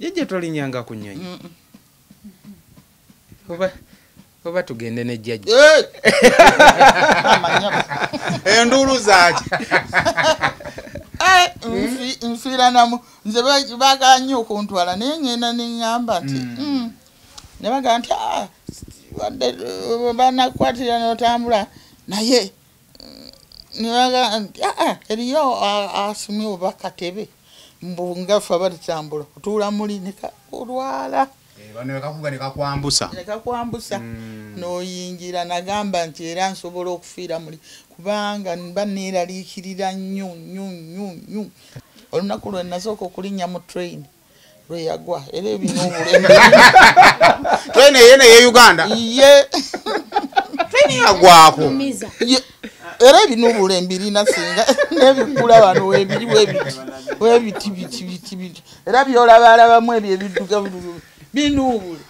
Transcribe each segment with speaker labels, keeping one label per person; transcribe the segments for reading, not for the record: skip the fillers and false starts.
Speaker 1: Jjajja tolinyanga ku nnyonyi. Oba tugende ne jjajja.
Speaker 2: Endulu zaaki.
Speaker 3: Nfiira namu nze baganye okuntwala naye ngenda neŋŋamba nti ne baga nti wadde banakwatira n'otambula naye ne baga nti eriyo asumye oba katebe mbu ngaffe abatambula otuula muli olwala nekakwambusa n'oyingira nagamba nti era nsobola okufiira muli kubanga mba neeraliikirira nnyo olunaku lwe nasooka okulinnya mu train lwe yagwa era ebino obulembe
Speaker 2: train eyene ye Uganda
Speaker 3: ye
Speaker 2: train yagwako
Speaker 3: era ebino obulembe lina singa n'ebikula wano webiti era byolabalabamu ebyo ebidduka binuubule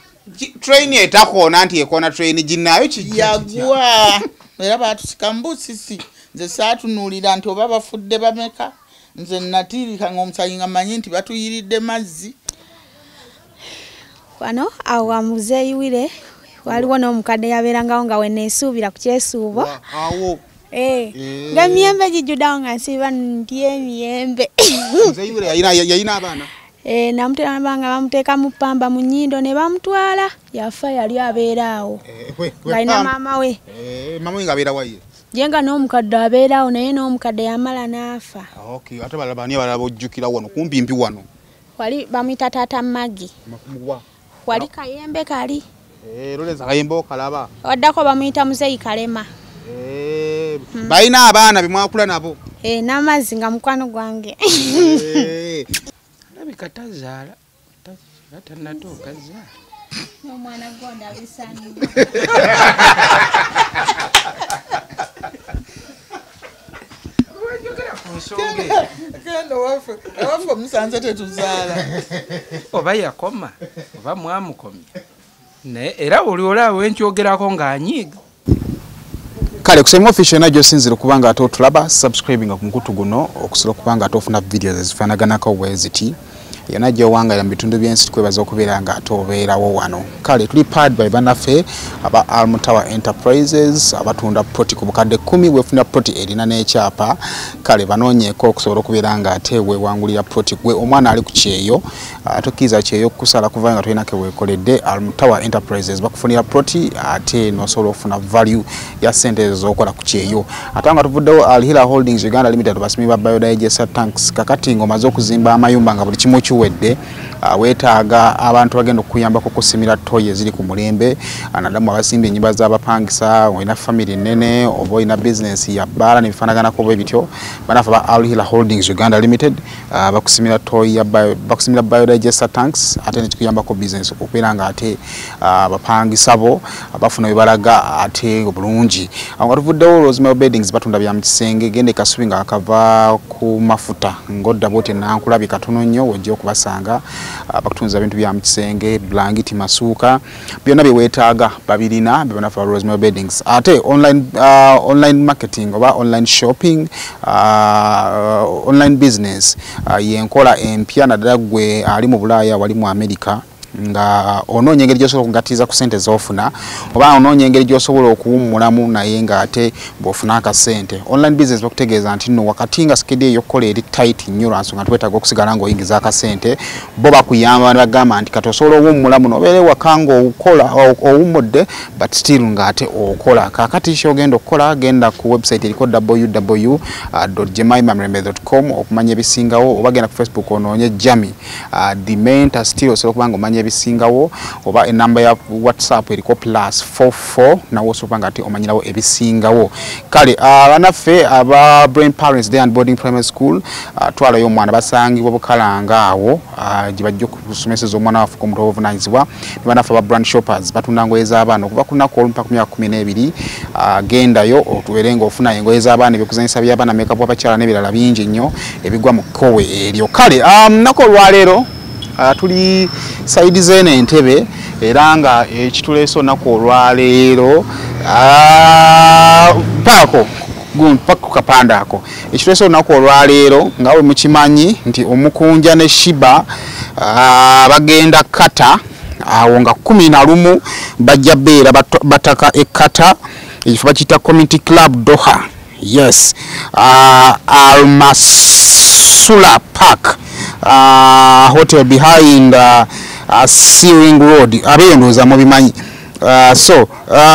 Speaker 2: train etakoona nti ekoona train ginaayo
Speaker 3: yagwa era baatusika mbusisi nze saatunuulira nti oba bafudde bameka nze natiirika ng'omusayi nga manyi nti batuyiridde mazzi
Speaker 4: wano awo wamuzeeyiwire waliwo n'omukadde yabeerangawo nga weneesuubira ku kyesuubo nga emiyembe gijjudawo nga nsiiba ndya emiyembe
Speaker 2: yayina abaana
Speaker 4: namutebanga bamuteeka mu ppamba mu nnyindo ne bamutwala yafa yali abeeraawo ng'alina maama we
Speaker 2: maama we ng'abeera waye
Speaker 4: je nga n'omukadde abeeraawo naye n'omukadde yamala n'afa
Speaker 2: ate balabani balaba ojjukira wano kumpimpi wano
Speaker 4: wali bamuyita taata Magi wali kayembe kali
Speaker 2: Lorenza kayembe okalaba
Speaker 4: oddako bamuyita muzeyi Kalema
Speaker 2: balina abaana bemwakula nabo
Speaker 4: n'amazzi nga mukwano gwange
Speaker 1: alabika tazaala tannatuuka zaala
Speaker 4: n'omwana gonda abisanyu
Speaker 3: genda waffe omusanze tetuzaala
Speaker 1: oba yakoma oba mwamukomye naye era oli olaawo enkyogerako ng'anyiiga
Speaker 2: kale kusema official na josinzira kubanga ate otulaba subscribing ku mukutu guno okusobola kubanga ate ofuna videos ezifaanaganako bweziti yona gyowanga ya bitundu byensi tukwebaza okubeera nga ate obeerawo wano kale tuli pad by banaffe aba Almutawa Enterprises abatunda proti ku bukadde 10 wefuna proti erina n'ekyapa kale banoonyeeko okusobola okubeera nga ate weewangulira proti gwe omwana ali ku kyeyo tokkiza kyeyo kusala kuvanga tulina ke weekoledde Almutawa Enterprises bakufunira proti ate n'osobola okufuna value ya sente ez'okola ku kyeyo ate nga tuvuddewo Al Hilal Holdings Uganda Limited basimi ba biodigester tanks kakati ng'omaze okuzimba amayumba nga buli kimu wedde weetaaga abantu bagenda okuyambako kusimira toyi eziri ku mulembe anadamu abasimba ennyumba z'abapangisa olina family nene oba olina business ya bbaala nebifaanaganako bwe bityo banaffe ba Al Hilal Holdings Uganda Limited bakusimira toyi bakusimira biodigester tanks ate nekikuyambako business okubeera nga ate abapangisa bo bafuna we balaga ate obulungi nga tuvuddewo Rosemary Beddings batunda bya mu kisenge gende kasubi nga akava ku mafuta ng'odda boote nankulabi katono nnyo wojja okubasanga bakutunza ebintu bya mu kisenge blanketi masuuka byonna bye weetaaga babirina bibanafa Rosemary Beddings ate online marketing oba online shopping online business yenkola empya naddala gwe ali mu Bulaaya wali mu America nga onoonya engeri gy'osobola okugatiza ku ssente z'ofuna oba onoonya engeri gy'osobola okuwummulamu naye ng'ate bw'ofuna akasente online business bakutegeeza nti nno wakati nga sikedi ey'okukola eri tight nnyo lwa nsonga twetaaga okusigala ng'oyingiza akasente bo bakuyamba ne bagamba nti kati osobola owummulamu n'obeera ewaka ng'okola owummudde but still ng'ate okola kaakati ky'ogenda okukola genda ku website eriko www.jemaimamirembe.com okumanya ebisingawo oba genda ku Facebook onoonye Jami the mentor still osobola kubanga omanya ebisingawo oba enamba ya WhatsApp eriko +44 nawo osobola nga ati omanyirawo ebisingawo kale banaffe aba Brain Parents Day and Boarding Primary School twalayo omwana basangibwa bukalanga awo gye bajja okusomeseza omwana waffe ku mutwe obuvunanyizibwa ne banaffe aba brand shoppers batunda ngoye z'abaana okuva ku lunaku olumu paka ku myaka 12 gendayo otubeere ng'ofuna engoye z'abaana ebyokuzanyisa by'abaana mekapu abakyala n'ebirala bingi nnyo ebigwa mu kkowe eryo kale nako olwaleero tuli saidi zene entebe era nga ekituleso nako olwaleero paako paka kapanda ako ekitwese olunaku olwaleero nga bwe mukimanyi nti Omukunja ne Shiba bagenda kata awo nga 11 bajja beera bataka ekata ekifo bakiyita Community Club Doha. Yes, Almasula Park hotel behind Searing Road abeendooza mu bimanyi. So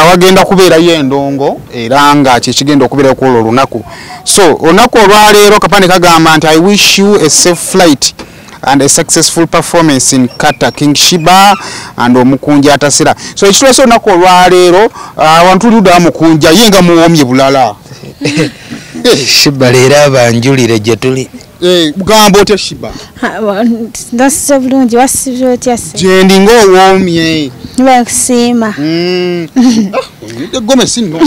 Speaker 2: wagenda kubeera yendongo era nga kyekigenda okubeera ku olunaku. So olunaku olwaleero kapande kagamba nti I wish you a safe flight and a successful performance in Kata King Shiba and Omukunja atasira. So ekitwese olunaku olwaleero abantu luda Mukunja yenga muwomye bulala.
Speaker 1: Shiba leero abanjulire gye tuli.
Speaker 2: Gamba otya Shiba?
Speaker 4: Ndase bulungi wasibye otya se?
Speaker 2: Jendi ng'owomye.
Speaker 4: Bakusiima.
Speaker 2: Gome sinno.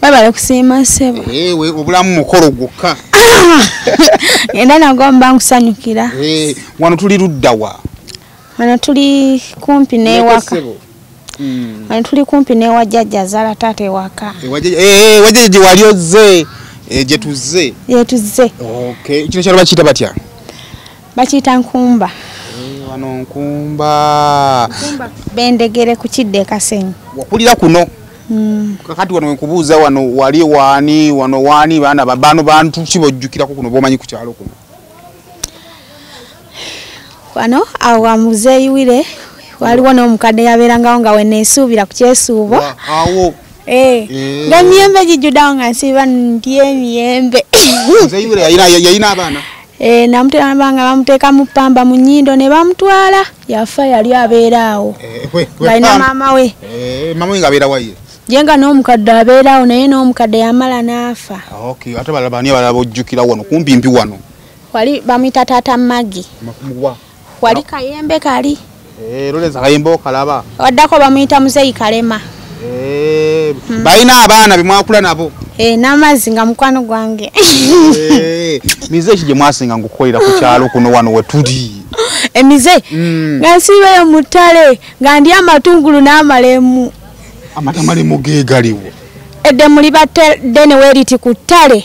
Speaker 4: Baba kusiima sebo.
Speaker 2: We obulamu mukolo gwokka.
Speaker 4: Ngenda nagomba nkusanyukira.
Speaker 2: Wano tuli luddawa?
Speaker 4: Wano tuli kumpi n'ewaka. Wano tuli kumpi n'ewa jjajja azaala taata ewaka.
Speaker 2: Wajjajja wali ozze gye tuzze?
Speaker 4: Tuzze.
Speaker 2: Okay. Kino kyalo bakiyita batya?
Speaker 4: Bakiyita Nkumba.
Speaker 2: Wano Nkumba.
Speaker 4: Bendegere ku Kidde Kasenyi.
Speaker 2: Wakulira kuno? Kakati wano wenkubuuza wano wali waani wano waani baana babano bantu kibojjukirako kuno bomanyi ku kyalo kuno?
Speaker 4: Wano awo muzeeyiwire waliwo n'omukadde yabeerangawo nga weneesuubira ku kyesuubo.
Speaker 2: Awo.
Speaker 4: Nga emiyembe gijjudawo nga nsiiba ndya emiyembe.
Speaker 2: Muzeeyiwire yayina abaana?
Speaker 4: Namutebanga bamuteeka mu ppamba mu nnyindo ne bamutwala yafa yali abeeraawo. Ng'alina maama we.
Speaker 2: Maama we ng'abeera wa ye?
Speaker 4: Je nga n'omukadde abeeraawo naye n'omukadde yamala n'afa.
Speaker 2: Okay, ate balabani abalala bojjukira wano kumpimpi wano.
Speaker 4: Wali bamuyita taata Magi. Wali Kayembe kali.
Speaker 2: Loleza Kayembe okalaba.
Speaker 4: Waddako bamuyita Muzeeyi Kalema.
Speaker 2: Balina abaana bemwakula nabo?
Speaker 4: N'amazzi nga mukwano gwange.
Speaker 2: Mize ki gye mwasinga ngukolera ku kyalo kuno wano we tuli?
Speaker 4: Emize nga nsiibeyo mu ttale nga ndi amatungulu n'amalemu.
Speaker 2: Amatamalemu ge galiwo?
Speaker 4: Edde muli baddene weeriti ku ttale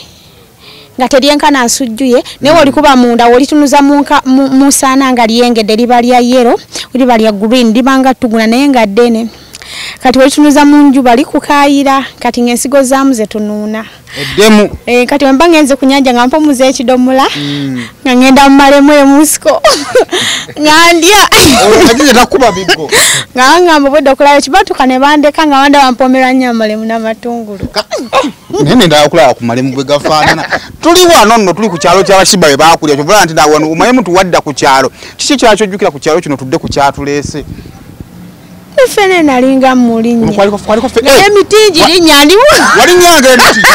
Speaker 4: nga teryenkana nsujjuye naye olikuba munda olitunuza mu nsaana nga lyengedde liba lya yero liba lya green libanga tuguna naye nga ddene. Kati olitunuza mu njuba likukaayira kati ng'ensigo zaamu ze tunuuna.
Speaker 2: Eddemu?
Speaker 4: Kati wemba ngenze ku nnyanja nga mpomuza ekidomola nga ngenda mu malemu emusiko nga ndya.
Speaker 2: Kati nakuba biggo.
Speaker 4: Nga bangamba obwedde okulaba ekibatuka ne bandeka nga banda bampomerwa nnyo amalemu n'amatungulu.
Speaker 2: Nene ndala okulaba ku malemu bwe gafaanana. Tuli wano nno tuli ku kyalo ky'Abashiba bwe baakulya kyovula nti wano omanyi tuwadda ku kyalo. Kiki ky'akyojjukira ku kyalo kino tudde ku kyatuleese?
Speaker 4: Fene nalinga mulinnya. Emitingi linnya ndiwo.
Speaker 2: Walinnyange emiti.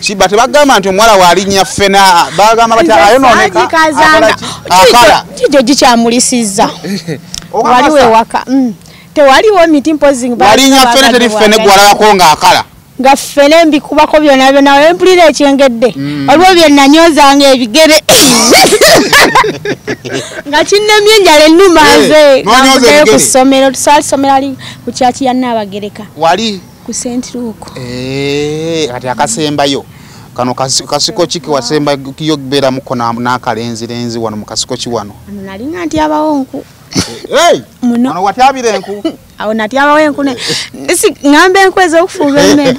Speaker 2: Shiba tebagamba nti omuwala walinnya fena bagamba bati ayononeka. Akala.
Speaker 4: Kijo gikyamulisizza. Waliwo ewaka. Tewaliwo emiti mpozi.
Speaker 2: Walinnya fene teri fene gwalabako ng'akala.
Speaker 4: Nga fene mbikubako byonna byonna empulira ekyengedde. Waliwo bye nanyozanga ebigere. Nga kinnemye enjala ennuma nze. Nga ku ssomero tusomera ali ku kyaki ya Nnabagereka.
Speaker 2: Wali?
Speaker 4: Ku St. Luke.
Speaker 2: Kati akasembayo. Kano kasiko ki wasemba kiyo beera muko n'akalenzirenzi wano mu kasiko ki wano?
Speaker 4: Ano nalinga nti abawonku.
Speaker 2: Wano watyabira enku?
Speaker 4: Awo natyabawo enku ne ngamba enku ez'okufuuba emmere.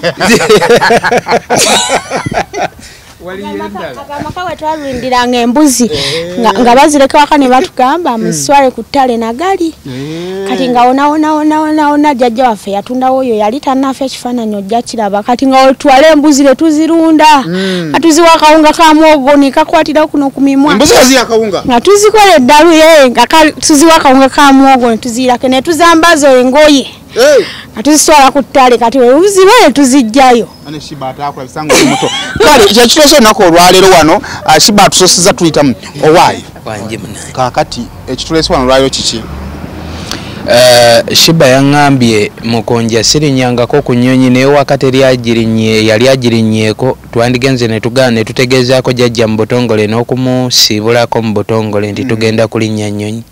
Speaker 4: Akamaka we twalundiranga embuzi nga bazireka waka ne batugamba muswale ku ttale nagali. Kati nga ona jjajja waffe yatundawo oyo yali tannafa ekifaananyi ojja kiraba. Kati nga otwale embuzi ne tuzirunda nga tuziwa akawunga ka mwogo ne kakwatira kuno ku mimwa.
Speaker 2: Embuzi yaziya akawunga? Nga
Speaker 4: tuzikola eddalu nga tuziwa akawunga ka mwogo ne tuzirako ne tuzambaza engoye. Nga tuzitwala ku ttale kati we uzibaye tuzijjayo.
Speaker 2: Ane Shiba atakula bisango muto. Kale kyekiteeso ennaku olwaleero wano Shiba atusosezza tuyitamu owaayi.
Speaker 1: Wanje munaye.
Speaker 2: Kaakati ekituleese wano olwaleero kiki?
Speaker 1: Shiba yaŋŋambye Mukonja sirinyangako ku nnyonyi naye wakati yali agirinnyeeko twandigenze ne tugaana ne tutegeezaako jjajja mu butongole n'okumusiibulako mu butongole nti tugenda kulinnya nnyonyi.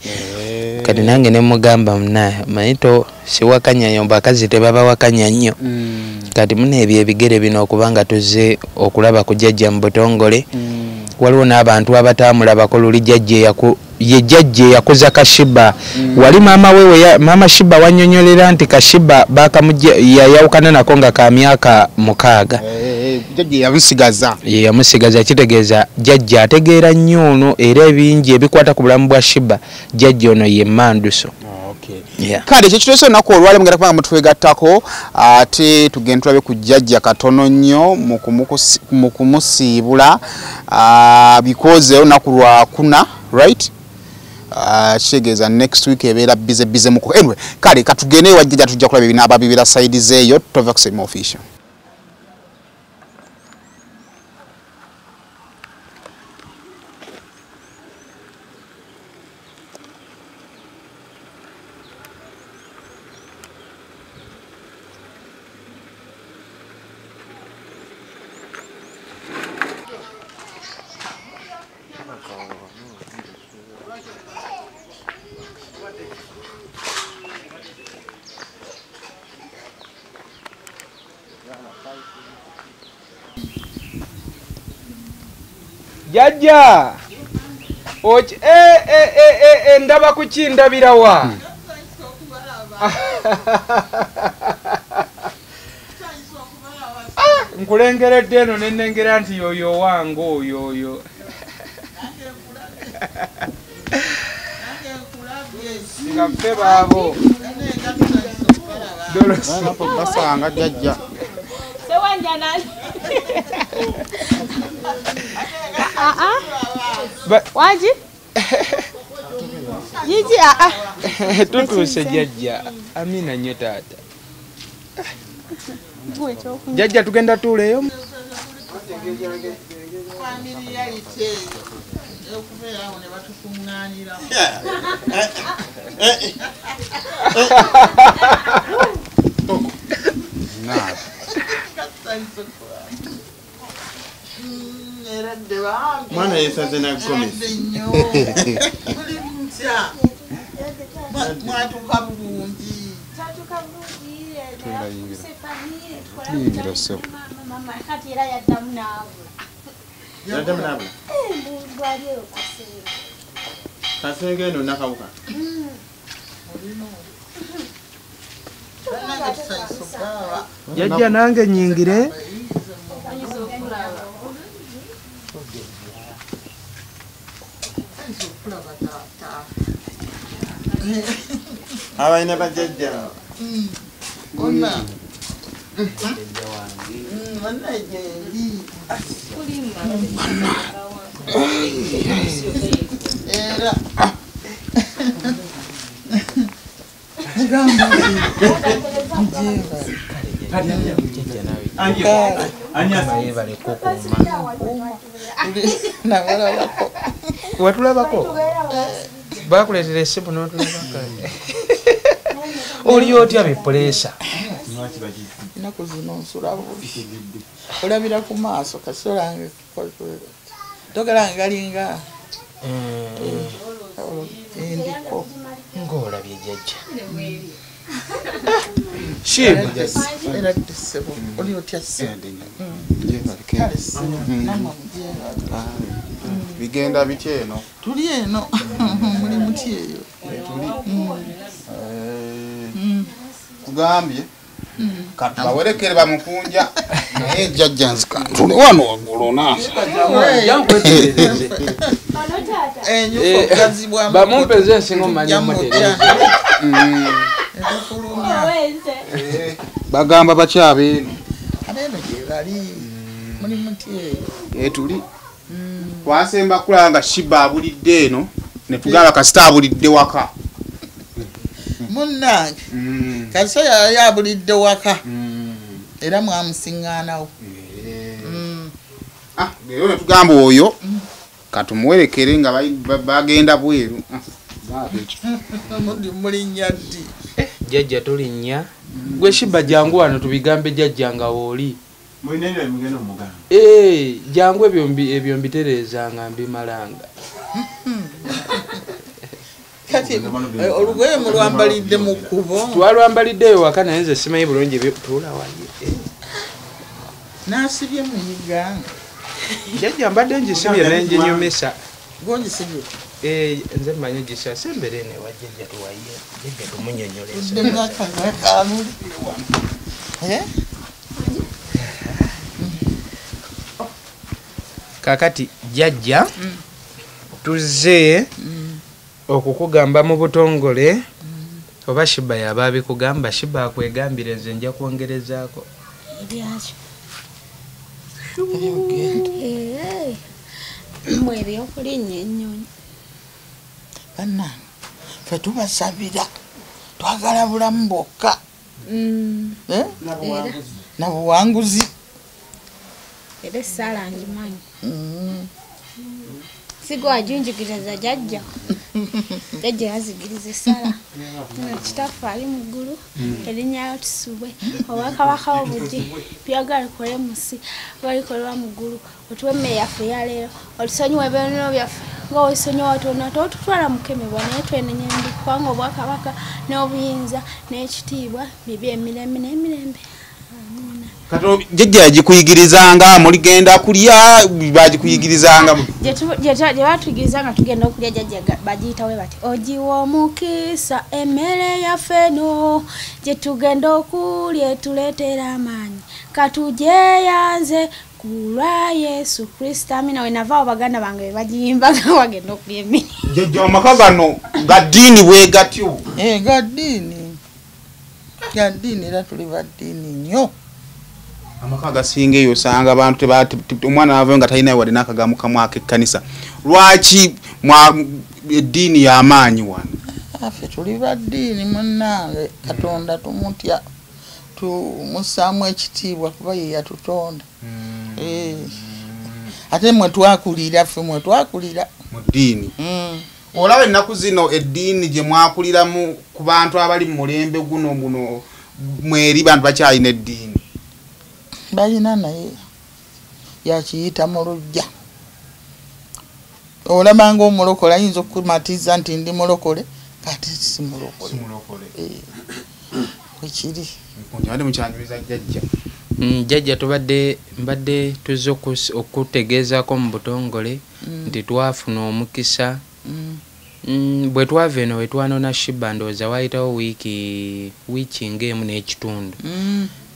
Speaker 1: kati nange ne mugamba muna manito siwakanya nyomba akazi tebaba wakanya nnyo kati muna ebyo ebigere bino okubanga tuzze okulaba ku jjajja mu butongole waliwo n'abantu abatamulabako luli jjajja yakuza Kashiba wali mama Shiba wanyonyolera nti Kashiba yayawukana nako nga ka myaka 6
Speaker 2: jjajja
Speaker 1: yamusigaza kitegeeza jjajja ategeera nnyo ono era ebingi ebikwata ku bulamu bwa Shiba jjajja ono ye Manduso.
Speaker 2: Kale ekyo kitwese olunaku olwali mugenda kubanga mutwegattako ate tugenda tulabe ku jjajja katono nnyo mu kumusiibula because olunaku lwakuna right kitegeeza next week ebeera bize muko anyway kale katugende wa jjajja tujja kulaba ebinaaba bibira side zeeyo tova kusema official.
Speaker 1: Jajja ndaba kuchindabirawa nkulengeredde eno nenengera nti yoyo wango yoyo nga ffe baabo
Speaker 2: basanga jjajja
Speaker 4: Waji? Yiji
Speaker 1: tutuse jjajja amina nnyo taata jjajja tugenda tuleeyo
Speaker 5: Mwana yesaze na gomesi.
Speaker 3: Mwatuka bulungi.
Speaker 4: Mama kati era yaddamu naawe.
Speaker 5: Yaddamu naawe?
Speaker 4: Bwaliyo
Speaker 5: Kasenge eno nakawuka.
Speaker 1: jjajja nange nyingire
Speaker 5: Abaina bajjajja.
Speaker 3: Ona. Mana jendi. Era.
Speaker 1: watulabako bakuleetera essimu n'otulabako oli otya bipulesa
Speaker 3: Ennaku zino nsula bubi. Olabira ku maaso kasolange togala ngalinga endiko
Speaker 1: ng'olabye jjajja Shiba
Speaker 3: era tisebo oli otya se
Speaker 2: bigenda bitya eno
Speaker 3: tuli eno muli muti eyo
Speaker 2: tugambye kati bawerekere bamukunja naye jjajja nzikantule wano waggulu naasa
Speaker 3: enjuko gazibwa
Speaker 1: bamumpeze ensinga omanya motereza
Speaker 2: bagamba bakyabe eno
Speaker 3: abeeno gye bali muli muti eyo
Speaker 2: etuli twasemba kulanga Shiba abulidde eno ne tugamba kasita abulidde waka
Speaker 3: munnange kasita yali abulidde waka era mwamusiŋŋaanawo
Speaker 2: leero ne tugamba oyo katumuwerekere nga bagenda bweru
Speaker 3: mulinnya ddi
Speaker 1: jjajja tulinnya gwe Shiba jangu wano tubigambe jjajja nga wooli
Speaker 5: Mwinenyo mugeno mugamba.
Speaker 1: Jangu ebyo mbitereza nga mbimalanga.
Speaker 3: kati olugoye mulwambalidde mu kkubo
Speaker 1: twalwambaliddeyo waka naye nze simanyi bulungi tuula waye
Speaker 3: n'asibye muyiga
Speaker 1: jjajja mbadde ngisibye nenjinyumisa
Speaker 3: gongisibye
Speaker 1: nze mmanyi gisa sembere ne wajjajja tuwaye jjajja tumunyonyolesa
Speaker 3: emyaka zakanulire wano
Speaker 1: kakati jjajja tuzze okukugamba mu butongole oba shiba yaba abikugamba shiba akwegambire nze nja kwongerezaako
Speaker 4: ebyakyo mwebyokulinnya ennyonyi
Speaker 3: bannange fe tubasabira twagala bulamu bwokka na buwanguzi
Speaker 4: era essaala ngimanyi sigo ajunjigiriza jjajja jjajja yazigiriza essala kitaffe ali mu ggulu erinnya tusubwe obwakabaka obujje byagala likole mu nsi oba likolera mu ggulu otuwa emmere yaffe eyaleero otusonyiwa ebyonero byaffe nga weesonyiwa watonda totutwala mukemebwa naye twenenya embi kubanga obwakabaka n'obuyinza n'ekitiibwa bibyo emirembe n'emirembe.
Speaker 2: Kato jjajja yagikuyigirizanga muligenda kulya bagikuyigirizanga
Speaker 4: gye batuyigirizanga tugenda okulya jjajja bagiyitawe bati ogiwa omukisa emmere yaffe no gye tugenda okulya etuleetera amaanyi katugyeyanze ku lwa Yesu Kristo amina. Wenavaawo baganda bange be bagiyimbaga wagenda okulya emmere.
Speaker 2: jjajja amaka gano ga ddiini bwe gatyo
Speaker 3: ga ddiini era tuli ba ddiini nnyo.
Speaker 2: amaka gasinga eyo osanga abantu omwana ava nga talina wadde n'akagamu kamu ak'ekkanisa. Lwaki eddiini y'amaanyi wano?
Speaker 3: Ffe tuli ba ddiini munnange Katonda tumutya tumusaamu ekitiibwa kuba ye yatutonda. Ate mwe twakulira ffe mwe twakulira
Speaker 2: mu ddiini. Olaba ennaku zino eddiini gye mwakuliramu ku bantu abali mu mulembe guno mweri bantu bakyalina eddiini.
Speaker 3: Balina naye yakiyita mu lujja. Olabanga omulokole ayinza okumatiza nti ndi mulokole kati si mulokole. Kwekiri.
Speaker 2: Onywadde mukyanyumiza jjajja.
Speaker 1: Jjajja mbadde tuzze okutegeezaako mu butongole nti twafuna omukisa. Bwe twava eno we twanona shiba ndowooza waayitawo wiiki ng'emu n'ekitundu.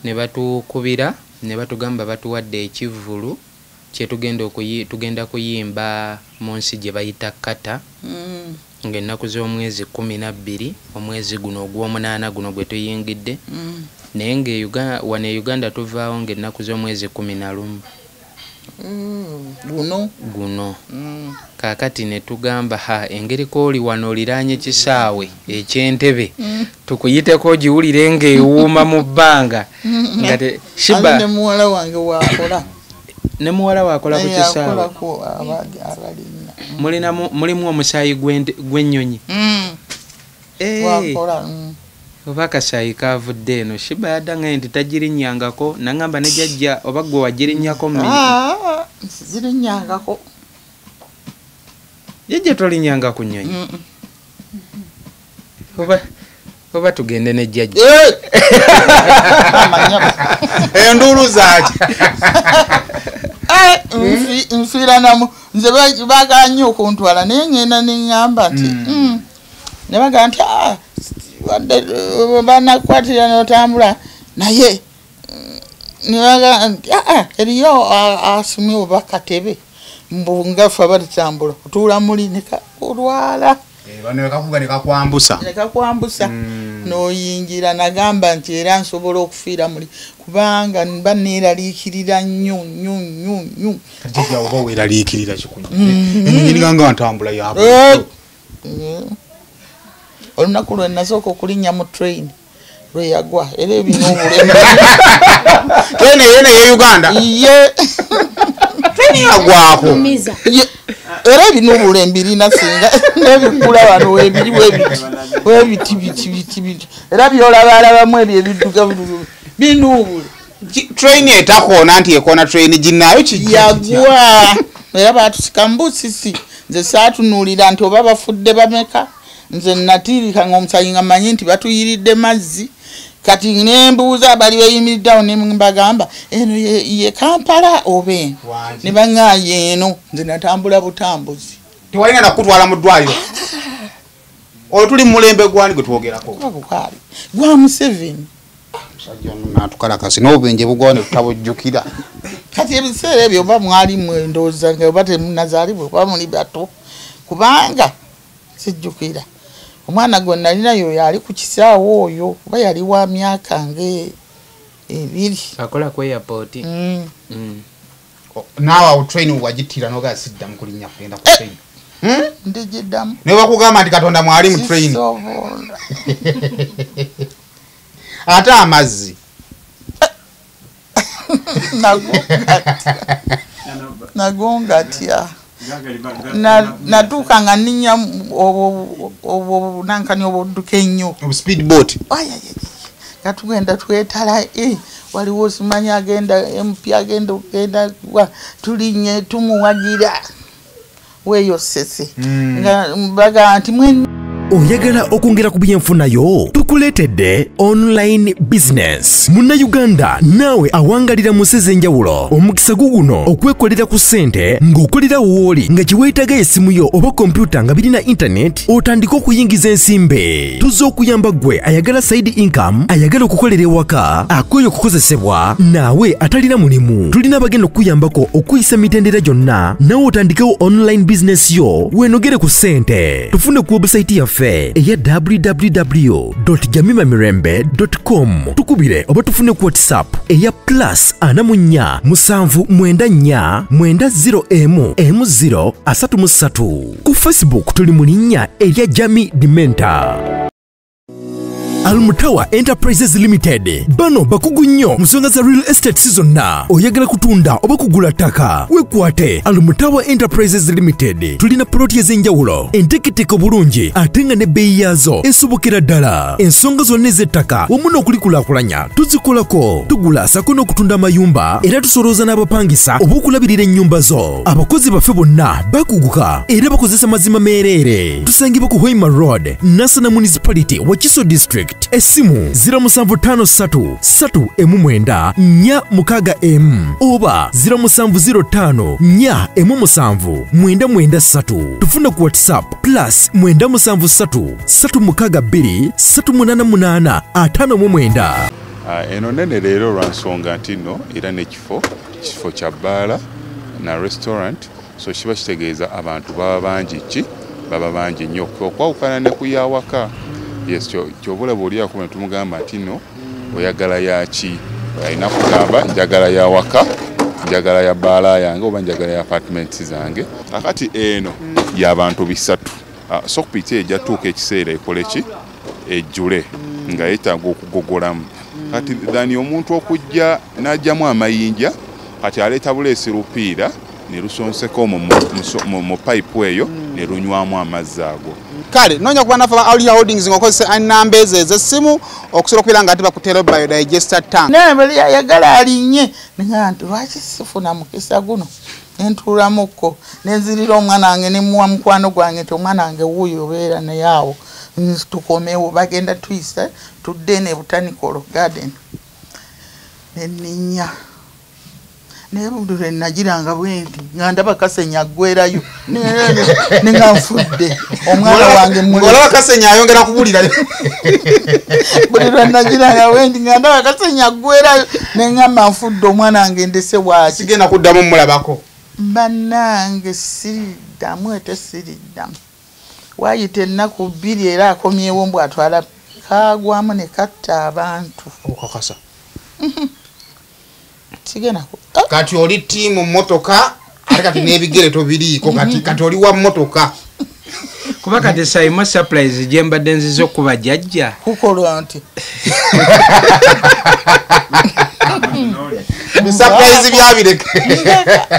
Speaker 1: Ne batukubira ne batugamba batuwadde ekivvulu tugenda kuyimba mu nsi gye bayita Kata ng'ennaku z'omwezi 12 omwezi guno ogw'omunaana guno gwe tuyingidde. Naye wano e Uganda tuvaawo ng'ennaku z'omwezi 11 guno. Kaakati ne tugamba engeri kooli wano oliraanye kisaawe eky'Entebe tukuyiteko giwulire ng'ewuuma mu bbanga.
Speaker 3: Shiba ne muwala wange waakola.
Speaker 1: Ne muwala waakola ku kisaawe. Mulimu omusaayi gw'ennyonyi.
Speaker 3: Waakola.
Speaker 1: Oba akasaayi kaavudde eno. Shiba yaddanga nti tagirinnyangako nangamba ne jjajja oba gwe wagirinnyako mmiri.
Speaker 3: Zirinnyangako.
Speaker 1: Jjajja tolinnyanga ku nnyonyi. Oba tugende ne jjajja.
Speaker 2: Enduulu zaaki.
Speaker 3: Nfiira namu nze baagala nnyo okuntwala naye ngenda ne ŋŋamba nti ne bagamba nti banakwatira n'otambula naye ne bagamba nti eriyo asumye oba katebe mbu ngaffe abatambula otuula muli ne olwala.
Speaker 2: Bano kakuga ne kakwambusa.
Speaker 3: Ne kakwambusa n'oyingira nagamba nti era nsobola okufiira muli kubanga mba neeraliikirira nnyo.
Speaker 2: Jjajja oba weeraliikirira kikunya. Ennyonyi nga ntambula yaabwe.
Speaker 3: Olunaku lwe nasooka okulinnya mu train lwe yagwa era ebino obulembe.
Speaker 2: Train yene ye Uganda.
Speaker 3: Ye.
Speaker 2: Train yagwako.
Speaker 3: Era ebino obulembe birina singa n'ebikula wano weebiri weebiti era byolabalabamu ebyo ebiddugavu binuubule.
Speaker 2: Train etakoona nti ekoona train ginnaayo
Speaker 3: yagwa era baatusika mbusisi nze saatunuulira nti oba bafudde bameka nze natirika ng'omusayi nga manyi nti batuyiridde mazzi kati nembuuza bali bayimiriddeawo ne mbagamba eno ye Kampala oba eno ne baŋŋaayo eno nze natambula butambuzi
Speaker 2: tewalina nakutwala mu ddwaliro olwo tuli mu mulembe gwani gwe twogerako
Speaker 3: gwa Museveni
Speaker 2: natukalakasi n'obubenje bugwane tutabujjukira
Speaker 3: kati ebiseera ebyo oba mwali mwendooza nga oba temunazaalibwa oba muli bato kubanga sijjukira omwana gwe nalinayo yali ku kisaawo oyo oba yali wa myaka nga 2
Speaker 1: akola ku airport
Speaker 2: naawe awo training wagitira nogaa sidda mu kulinnya kugenda ku training
Speaker 3: ndigiddamu
Speaker 2: ne bakugamba nti Katonda mwali mu training ate amazzi
Speaker 3: nagonga tya natuuka nga nninya obwo nankani obudduka ennyo
Speaker 2: speedboat
Speaker 3: katugenda twetala waliwo simanyi agenda MP agenda tulinye tumuwagira weyo sese nga mbaga nti mwe
Speaker 6: oyagala okwongera ku byenfunayo tukuleetedde online business munnayuganda naawe awangalira mu nsezi enjawulo omukisa guguno okwekolera ku ssente ng'okolera wooli nga kiweetaga essimu yo oba kompyuta nga birina internet otandika okuyingiza ensimbe tuzze okuyamba gwe ayagala side income ayagala okukolera ewaka akweyo okukozesebwa naawe atalina mulimu tulina abagenda okukuyambako okuyisa mitendera gyonna naawe otandikewo online business yo weenogere ku ssente tufune ku website yaffe eya www.jamimamirembe.com tukubire oba tufune ku WhatsApp eya +44 794 901 ku Facebook tuli mu linnya erya Jami Dimenta. Almutawa Enterprises Limited bano bakugu nnyo musonga za real estate zonna oyagala kutunda oba kugula ttaka wekwate Almutawa Enterprises Limited tulina ploti ez'enjawulo enteketeko bulungi ate nga ne bbeeyi yaazo esobokera ddala ensonga zonna ez'ettaka wamu n'okulikulaakulanya tuzikolako tugula sako n'okutunda amayumba era tusolooza n'abapangisa oba okulabirira ennyumba zo abakozi baffe bonna bakuguka era bakozesa mazima meereere tusangibwa ku Hoima Road Nasana Municipality Wakiso District Esimu 0757 oba 0705 tufuna ku WhatsApp +96362
Speaker 7: eno nene leero lwa nsonga nti nno era n'ekifo kya bbaala na restaurant so kiba kitegeeza abantu baba bangi nnyo okwawukana ne kuyawaka. Yes, kyobula bw'oliako tumugamba nti nno oyagala yaki alina kugamba njagala ya waka njagala ya bbaala yange oba njagala ya apartments zange akati eno y'abantu bisatu so kupita ejjatuuka ekiseera ekole ki ejjule nga yeetaaga okugogolamu kati dhani omuntu okujja n'ajjamu amayinja kati aleeta buleesi lupiira ne lusonseko mu pipe eyo ne lunywamu amazzi ago.
Speaker 2: Kale nonya kuba nafa Aulia Holdings ngokozesa namba ez'essimu okusobola okubeera nga ati bakutera biodigester tank
Speaker 3: nebe yagala alinye nganti lwaki sifuna mukisa guno nentulamuko nenzirira omwana wange nemuwa mukwano gwange nti omwana wange wuuyo obeera nayawo tukomewo bagenda tuyisa tudde ne botanical garden neninya nebudure najiranga bwenti nganda bakasenya gwerayo ninga nfudde omwana wange
Speaker 2: ngola bakasenya ayongera kubulira
Speaker 3: budure najiranga bwenti nganda bakasenya gwerayo ninga mafudde omwana wange ndese bwaki
Speaker 2: sigenda kuddamu mulabako
Speaker 3: banange siriddamu ate siriddamu wayite ennaku 2 era akomyewo mbw atwala kagwamu ne katta abantu
Speaker 2: okakasa
Speaker 3: sigenako
Speaker 2: kati oli tiimu motoka ate kati n'ebigere tobiriiko kati oli wa motoka
Speaker 1: kuba kati sayima surprise gyembadde nziza okuba jjajja
Speaker 3: kukolwa nti
Speaker 2: surprise byabireke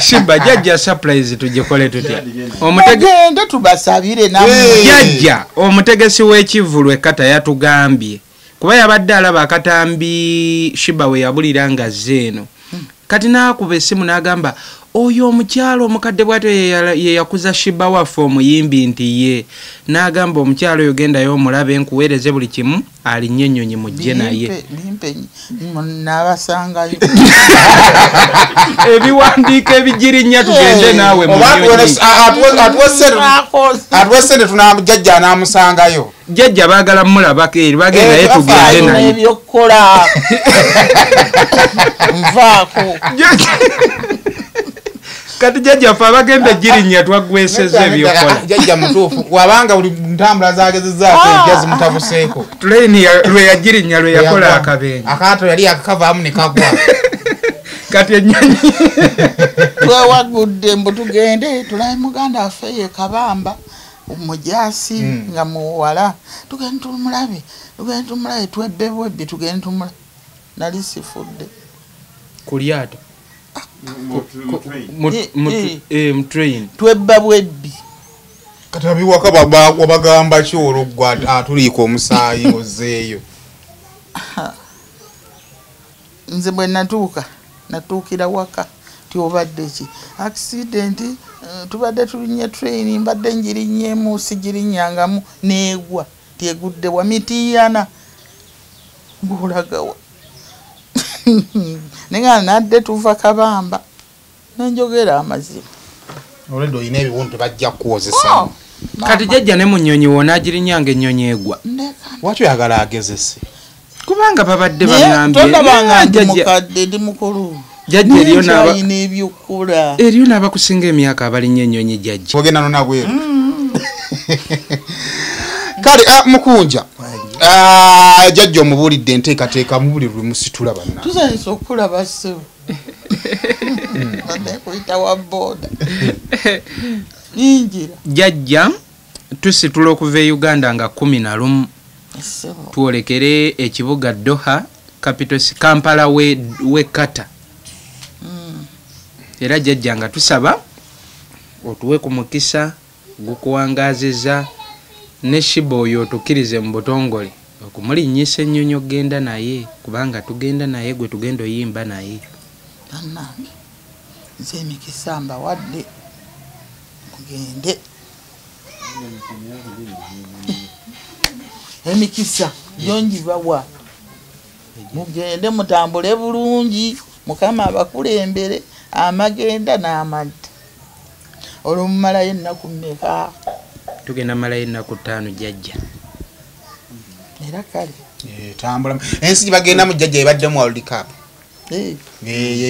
Speaker 1: Shimba jjajja surprise tugikole tutya
Speaker 3: omutege tubasabire namwe
Speaker 1: jjajja omutegesi w'ekivulu ekkata yatugambye kuba yabadde alaba akatambi Shiba we yabulira nga zeeno kati naakuba essimu n'agamba oyo omukyalo omukadde bw'atyo ye yakuza Shiba waffe omuyimbi nti ye n'agamba omukyalo oyo gendayo omulabe nkuweereze buli kimu alinnye ennyonyi mujje naye
Speaker 3: n'abasangayo
Speaker 1: ebiwandiiko ebigirinnya tugende naawe mu nnyonyi
Speaker 2: atuwe sente tunamujjajja n'amusangayo
Speaker 1: jjajja baagala mulabako eri bagenda naye tugende naye
Speaker 3: ebyokukola nvaako
Speaker 1: kati jjajja ffe abagenda egirinnya twagweseza ebyokola
Speaker 2: jjajja mutuufu wabanga buli ntambula zagezezaako ejja zimutabuseeko
Speaker 1: tuleni lwe yagirinnya lwe yakola akabenje
Speaker 2: akaato yali akakavaamu ne kagwa
Speaker 1: kati ennyonyi
Speaker 3: twewagudde mbu tugende tulabe muganda waffe ye Kabamba omujasi nga muwala tugende tumulabe twebbebwebbi tugende tumulabe nali sifudde
Speaker 1: ku lyato mu train
Speaker 3: twebba bwebbi
Speaker 2: kati abiwaka wabagamba ki olwo atuliika omusaayi ozeeyo
Speaker 3: nze bwe natuukira waka tiobadde ki accident tubadde tulinye train mbadde njirinnyeemu sigirinyangamu neegwa tegudde wa mitiyana ng'olagawa nenga nadde tuva Kabamba nenjogera amazima
Speaker 2: olwedde olina ebiwundu tebajja kukozesa
Speaker 1: kati jjajja ne mu nnyonyi wona agirinyanga ennyonyi egwa
Speaker 2: lwaki oyagala agezese
Speaker 1: kubanga babadde bangambye
Speaker 3: tondabanga ndi mukadde ndi mukulu
Speaker 1: jjajja
Speaker 3: eriyo
Speaker 1: n'abakusinga emyaka abalinnye ennyonyi jjajja
Speaker 2: ogenda nonabweru kale mukunja jjajja omubuulidde enteekateeka mu buli lwemusitula banna
Speaker 3: tuzanyisa okulaba ssebo kuyita wa booda yingira
Speaker 1: jjajja tusitula okuva e Uganda nga 11 twolekere ekibuga Doha capital Kampala we kata era jjajja nga tusaba otuwe ku mukisa gukuwangaziza ne Shiba oyo otukkirize mu butongole okumulinnyisa ennyonyi ogenda naye kubanga tugenda naye gwe tugenda oyimba naye
Speaker 3: bannange nze emikisa mbawadde mugende emikisa gyongibawa mugende mutambule bulungi mukama abakulembere amagenda n'amadda olwo mumalayo ennaku mmeka
Speaker 1: tugenda malayo ennaku 5 jjajja
Speaker 3: era kale
Speaker 2: tambula ensi gibagenda mu jjajja ebadde mu World Cup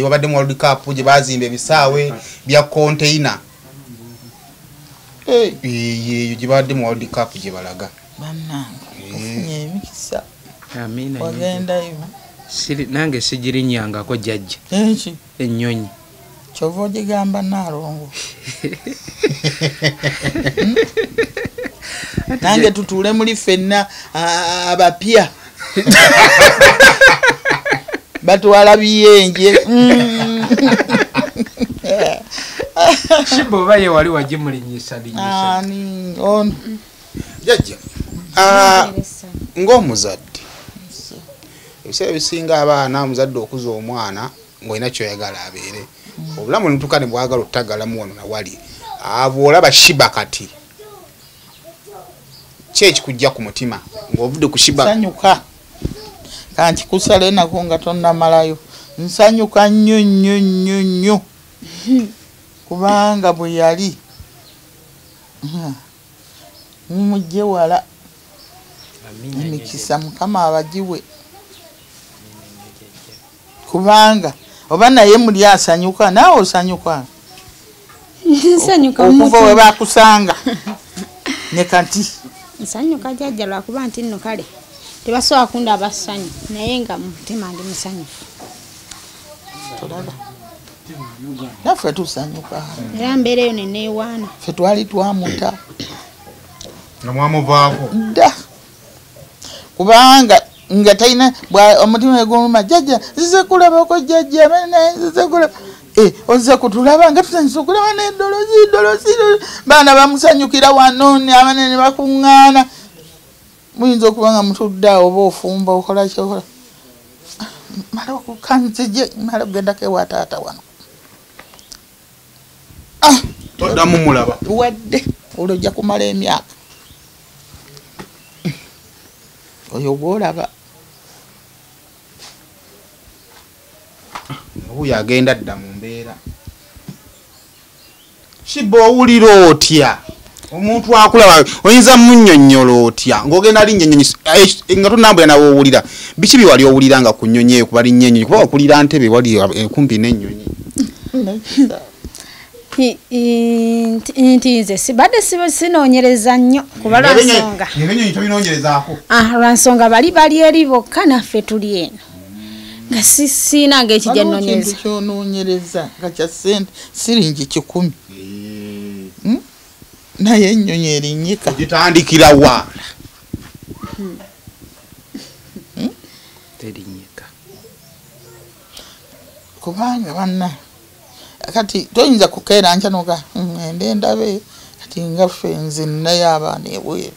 Speaker 2: wabadde mu World Cup gye bazimba ebisaawe bya container eyo gibadde mu World Cup gye balaga
Speaker 3: bannange ofunye emikisa
Speaker 1: amina
Speaker 3: wagendayo
Speaker 1: nange sigirinyangako jjajja
Speaker 3: enki
Speaker 1: ennyonyi
Speaker 3: kyova ogigamba Naalongo nange tutuule muli ffenna abapya batwala biyenje
Speaker 1: Shiba oba ye wali wagimulinyisa
Speaker 3: ani ono
Speaker 2: jjajja ng'omuzadde ebiseera ebisinga abaana omuzadde okuza omwana ng'olina kyoyagala abeere obulamu netuuka ne bwagala ottagalamu wano nawali bw'olaba Shiba kati ki ekikujja ku mutima ng'ovudde ku Shiba
Speaker 3: nsanyuka kanti kusala enako nga tonnamalayo nsanyuka nnyo kubanga bwe yali mumujje wala emikisa mukama abagiwe kubanga oba naye muli asanyuka naawe osanyuka
Speaker 4: nsanyuka
Speaker 3: okuva we bakusanga ne kati
Speaker 4: nsanyuka jjajja lwakuba nti nno kale tebasobola kundaba ssanyu naye nga mutima ndi musanyufu
Speaker 3: tolaba naffe tusanyuka
Speaker 4: era mbeera eyo neneewaana
Speaker 3: ffe twali twamuta
Speaker 2: nga mwamuvaako
Speaker 3: dda kubanga nga talina omutima eguluma jjajja nzize kulabako jjajja nzize kulaba ozze kutulaba nga tusanyusa okulaba nedolozi baana bamusanyukira wano abanene bakuŋŋaana muyinza okuba nga mutudde awo oba ofumba okola kyokola mala okukanzije mala kugendako ewa taata wano
Speaker 2: Toddamu mulaba.
Speaker 3: Tuwadde olwo ojja kumala emyaka. Oyo gwolaba.
Speaker 2: Oyo agenda dda mu mbeera. Shiba owulira otya? Omuntu akulaba oyinza munnyonnyola otya ng'ogenda ali nnyonyi nga tonambula nawe owulira. Biki bye wali owulira nga ku nnyonyi eyo kuba linnyonyi kuba okulira ntebe wali kumpi n'ennyonyi.
Speaker 4: Nti nze sibadde sinoonyereza nnyo kuba lwansonga.
Speaker 2: Ebinnyonyi tobinoonyerezaako.
Speaker 4: Lwansonga bali eri bokka naffe tuli eno. Nga siinanga ekijja nnoonyereza.
Speaker 3: Kintu kyonoonyereza nga kya ssente siringi 10. Naye ennyonyi erinnyika.
Speaker 2: Gitandikira wa?
Speaker 1: Terinyika.
Speaker 3: Kubanga banna kati toyinza kukeera nkya noga ngende ndabe kati nga ffe nze nnayo abaana ebweru.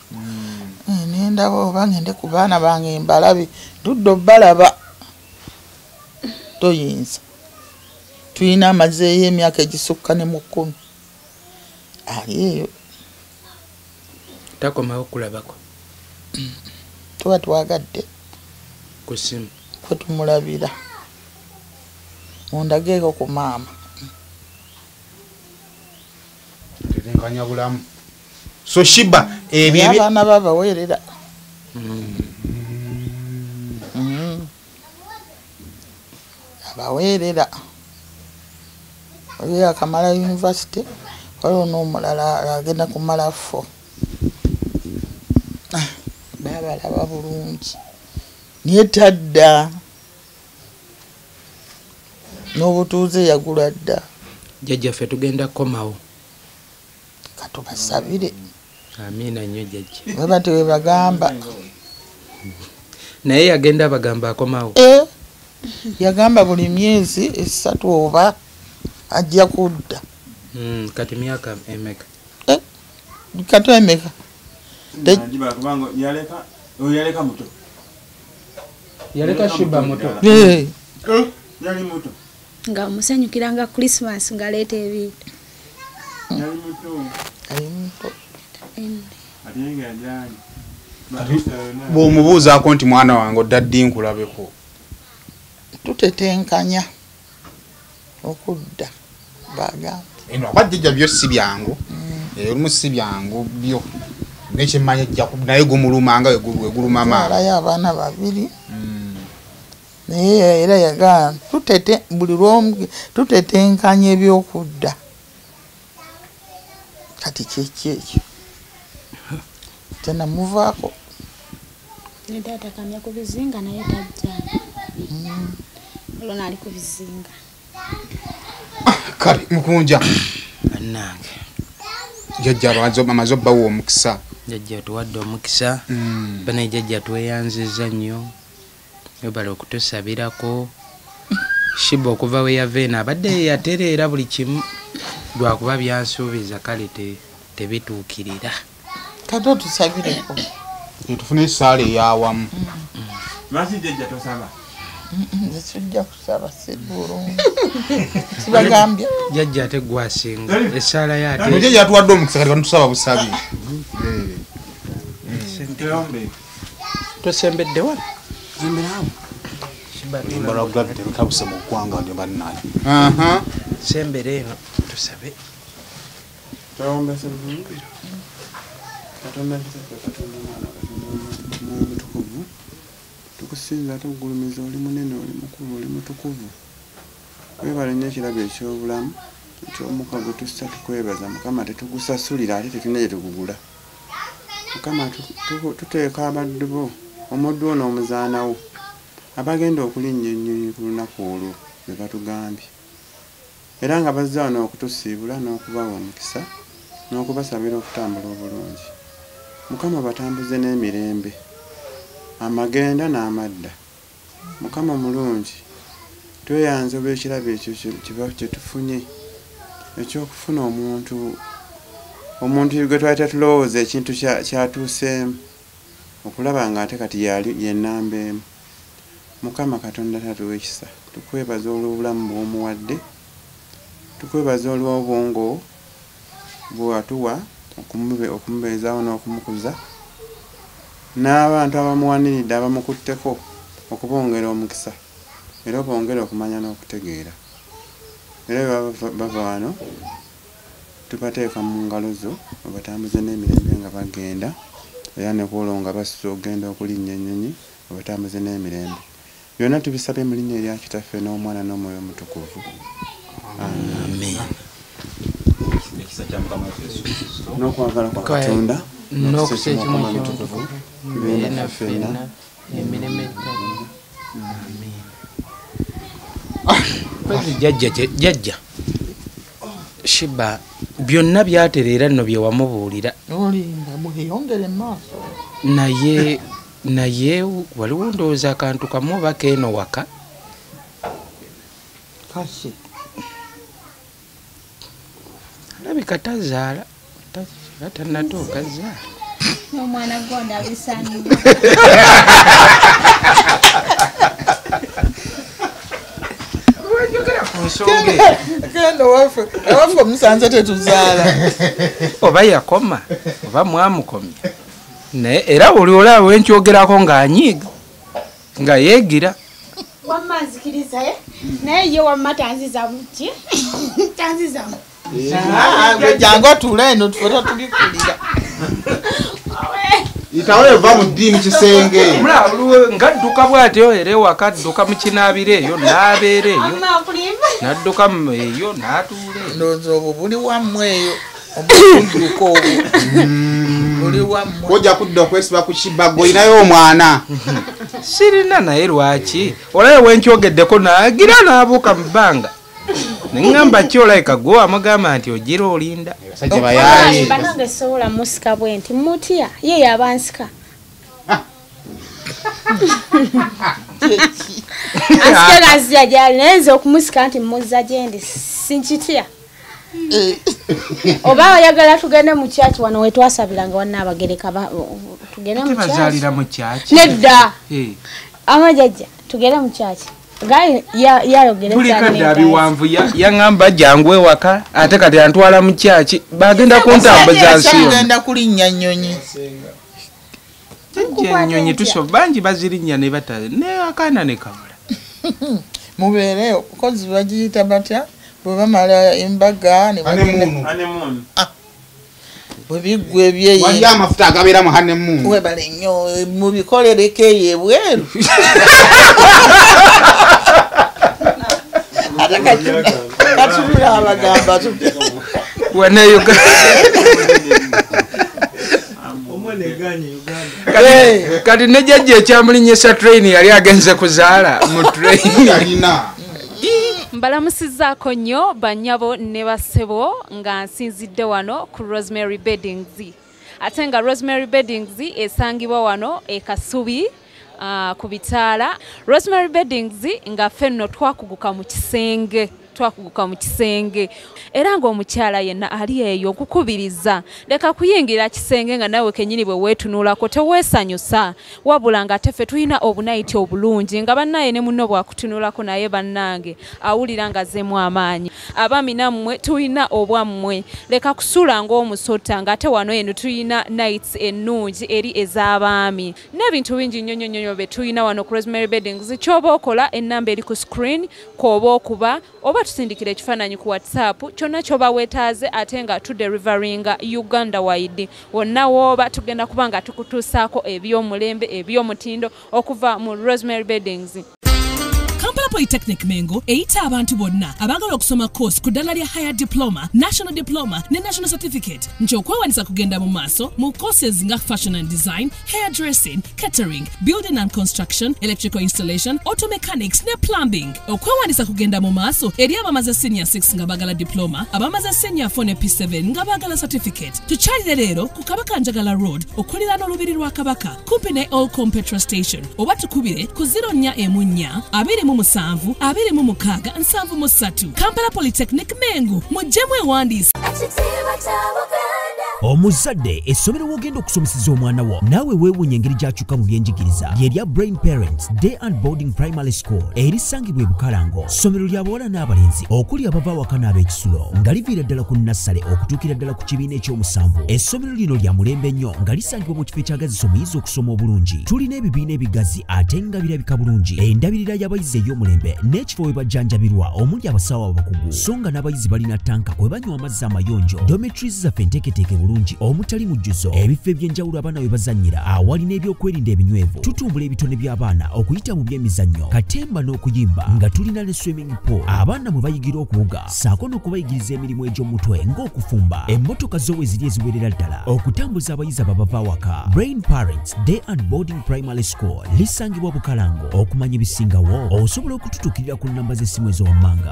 Speaker 3: Nendaba oba ngende ku baana bange mbalabe tuddo balaba. Toyinza. Tuyina amazeeyo emyaka egisukka ne mu 10. Ali eyo.
Speaker 1: Takomawo kulabako.
Speaker 3: Tuba twagadde.
Speaker 1: Ku simu.
Speaker 3: Kwe tumulabira. Mundageeko ku maama.
Speaker 2: Tetenkanya bulamu. So Shiba
Speaker 3: abaana babaweerera. Abaweerera. Oyo akamala university waliwo n'omulala agenda kumala 4. Babalaba bulungi. Naye tadda. N'obutuuze yagula dda.
Speaker 1: Jjajjaffe tugenda komawo.
Speaker 3: Katubasabire.
Speaker 1: Amiina nnyo jjajja.
Speaker 3: Baba tewebagamba.
Speaker 1: Naye yagenda bagamba akomawo.
Speaker 3: Yagamba buli myezi 3 oba ajja kudda.
Speaker 1: Kati myaka emeka.
Speaker 3: Kati emeka.
Speaker 5: Najiba kubango yaleka muto.
Speaker 1: Yaleka Shiba muto.
Speaker 5: Yali muto.
Speaker 4: Nga musanyukiranga Christmas ngaleeta ebintu.
Speaker 5: Yali muto.
Speaker 3: Ali muto.
Speaker 5: Atenga ajani.
Speaker 2: bw'omubuuzaako nti mwana wange oddaddi nkulabeko.
Speaker 3: Tutetenkanya okudda bagamba.
Speaker 2: Eno abajjajja byo si byangu. Olumu si byangu byo. Nekyemmanya naye gumulumanga weguluma maama.
Speaker 3: Alayo abaana 2. Naye era yagamba buli lwomu tutetenkanya ebyokudda. Kati kyeki ekyo. Tena muvaako.
Speaker 4: Ne data kamya ku bizinga naye tajja. Olwo naali ku bizinga.
Speaker 2: Kale mukunja.
Speaker 1: Bannange.
Speaker 2: Jjajja amaze obbawo omukisa.
Speaker 1: Jjajja tuwadde omukisa. Bana jjajja tweyanziza nnyo. Yobala okutusabirako. Shiba okuva we yaveena abadde yatereera buli kimu lwakuba byansuubiza kale tebituukirira.
Speaker 3: Kati tusabireko.
Speaker 2: Tufune esaala ey'awamu.
Speaker 5: Lwaki jjajja tosaba?
Speaker 3: Nze sijja kusaba si bulungi. Sibagambye.
Speaker 1: Jjajja ate gwasinga esaala yate.
Speaker 2: Jjajja yatuwadde omukisa kati tusaba busabi.
Speaker 1: Tosembedde wano?
Speaker 5: Zemberawo.
Speaker 2: Embala gravity bikabuse mu ggwanga ndi bannaye.
Speaker 1: Sembere eno tusabe.
Speaker 5: Tawombese bulungi. Katonda Katonda mwana Katonda mutukuvu. Tukusinza tugulumiza oli munene oli mukulu oli mutukuvu. Webale nnyo ekirabo eky'obulamu eky'omukago tussa tukwebaza Mukama tetugusasulira ate tetulina gye tugugula. Mukama tuteeka abaddu bo omuddu ono omuzaanawo abagenda okulinnya ennyonyi ku lunaku olwo be batugambye. Era nga bazze wano okutusiibula n'okubawa omukisa n'okubasabira okutambula obulungi. Mukama batambuze n'emirembe amagenda n'amadda. Mukama mulungi tweyanze olw'ekirabo ekyo kye tufunye ekyokufuna omuntu gwe twali tetulowooza ekintu kyatuuseemu okulaba nga ate kati yennamba emu. Mukama Katonda tatuwa ekisa tukwebaza olw'obulamu bw'omuwadde tukwebaza olw'obwongo bwatuwa okumubeezaawo n'okumukuza n'abantu abamuwaniridde abamukutteko okubongera omukisa era bongera okumanya n'okutegeera era bava wano tubateeka mu ngalo zo obatambuze n'emirembe nga bagenda era ne kuolwo nga basusa okugenda okulinnya ennyonyi obatambuze n'emirembe byonna tubisabye mu linnya erya Kitaffe n'Omwana n'Omwoyo Omutukuvu. Amen. N'okwagala kwa Katonda n'okuseekya Omwoyo Omutukuvu bibeere naffe ffenna emirembe gyonna.
Speaker 1: Jajja Shiba byonna byatereera nno bye wamubuulira naye waliwo ndowooza akantu kamu oba keeno waka alabika tazaala tannatuuka zaala
Speaker 4: omwana gonda bisanyu
Speaker 3: Kendo waffe omusanze tetuzaala
Speaker 1: oba yakoma oba mwamukomya naye era buli olaba wenkyogerako ng'anyiiga nga yeegira
Speaker 4: wamazikiriza naye ye wamma tanziza muki tanzizamu
Speaker 3: jangu otuula eno tufe tulikulira
Speaker 2: itawe eva mu ddiini kisenge
Speaker 1: ngadduka bw'atyo era ewaka adduka mu kinaabiro eyo n'abeera eyo n'adduka eyo n'atuula eyo
Speaker 3: ndowooza obwo buli wammwe eyo omukunduka obwo buli wammwe
Speaker 2: ojja kudda okwesiba ku kibaggo olinayo omwana
Speaker 1: sirina naye lwaki olaye wenkyogeddeko naagira n'abuuka mu bbanga neŋŋamba ki olayika gwe wamugamba nti ogira olinda
Speaker 4: banange sobola musika bwe nti mutya ye yabansika asike nazira gyali naye nze okumusika nti muzza gyendi sinkitya oba oyagala tugende mu kyaki wano wetwasabiranga wanna abagereka tugende
Speaker 1: mu kyaki
Speaker 4: nedda amajajja tugende mu kyaki
Speaker 1: bulikadde abiwanvu yaŋŋamba jangu ewaka ate kati antwala mu kyaki bagenda kuntambuza
Speaker 3: nsiyogenda kulinnya nnyonyi
Speaker 1: ennyonyi tusobola bangi bazirinnya ne bataze ne akaana ne kabula
Speaker 3: mubeereyo kozi bagiyita batya bwe bamala embaga ne bwe biggwa ebyeyi
Speaker 2: wali amafuta agabeera mu hanemuunu
Speaker 3: webale nnyo mubikolereko eyo ebweru katunula abagamba
Speaker 1: kati ne jjajja ekyamulinyisa train yali agenze kuzaala mu train
Speaker 2: alina
Speaker 8: mbalamusizaako nnyo bannyabo ne basebo nga nsinzidde wano ku Rosemary Beddings ate nga Rosemary Beddings esangibwa wano e Kasubi ku bitaala. Rosemary Beddings nga ffenno twakuguka mu kisenge era ng'omukyala yenna ali eyo okukubiriza leka kuyingira kisenge nga nawe kenyini bwe weetunuulako teweesanyusa wabula nga teffe tulina obunayiti obulungi nga bannaye ne munno bwakutunuulako naye bannange awulira nga zeemu amaanyi abaami nammwe tulina obwammwe leka kusula ng'omusota ng'ate wano eno tulina nights ennungi eri ez'abaami n'ebintu bingi nnyonnyonnyo bye tulina wano ku Rosemary Beddings. Ky'oba okola ennamba eri ku screen kw'oba okuba oba tusindikira ekifaananyi ku WhatsApp kyonna ky'oba weetaaze ate nga tuderivaringa Uganda wide wonna w'oba tugenda kuba nga tukutuusaako eby'omulembe eby'omutindo okuva mu Rosemary Beddings.
Speaker 9: Kampala Polytechnic Mengo eyita abantu bonna abagala okusoma course ku ddala lya higher diploma, national diploma ne national certificate nti okwewanisa kugenda mu maaso mu courses nga fashion and design, hairdressing, catering, building and construction, electrical installation, auto mechanics ne plumbing. Okwewanisa kugenda mu maaso eri abamaze senior 6 nga bagala diploma, abamaze senior 4 ne P7 nga bagala certificate. Tukyalire leero ku Kabaka Njagala Road okulira n'olubiri lwa Kabaka kumpi ne Olcom petrol station oba tukubire ku 0414 276 Kampala Polytechnic Mengo mujjemu ewandiisa.
Speaker 6: omuzadde essomero wogenda okusomeseza omwana wo naawe weewuunya engeri gy'akyuka mu byenjigiriza lyerya Brain Parents Day and Boarding Primary School erisangibwa e Bukalango ssomero lya bawala n'abalenzi okuli abava awaka n'ab'ekisulo nga liviira ddala ku nassale okutuukira ddala ku kibiina eky'omusanvu. Essomero lino lya mulembe nnyo nga lisangibwa mu kifo ekyagazisa omuyizi okusoma obulungi. Tulina ebibiina ebigazi ate nga birabika bulungi, endabirira y'abayizi ey'omulembe n'ekifo we bajjanjabirwa omuli abasawo abakugu so nga n'abayizi balina tanka kwe banywa amazzi amayonjo. Dormitories zaffe enteeketeeke bulungi omutali mujjuzo, ebifo eby'enjawulo abaana we bazannyira awali n'ebyokwerinda ebinywevu. Tutumbula ebitone by'abaana okuyita mu by'emizannyo, katemba n'okuyimba nga tulina ne swimming pool abaana mwe bayigira okuwuga ssaako n'okubayigiriza emirimu egy'omutwe ng'okufumba. Emmotoka zo we ziri eziwerera ddala okutambuza abayizi ababava awaka. Brain Parents Day and Boarding Primary School lisangibwa Bukalango. Okumanya ebisingawo osobola okututuukirira ku nnamba z'essimu ezowammanga.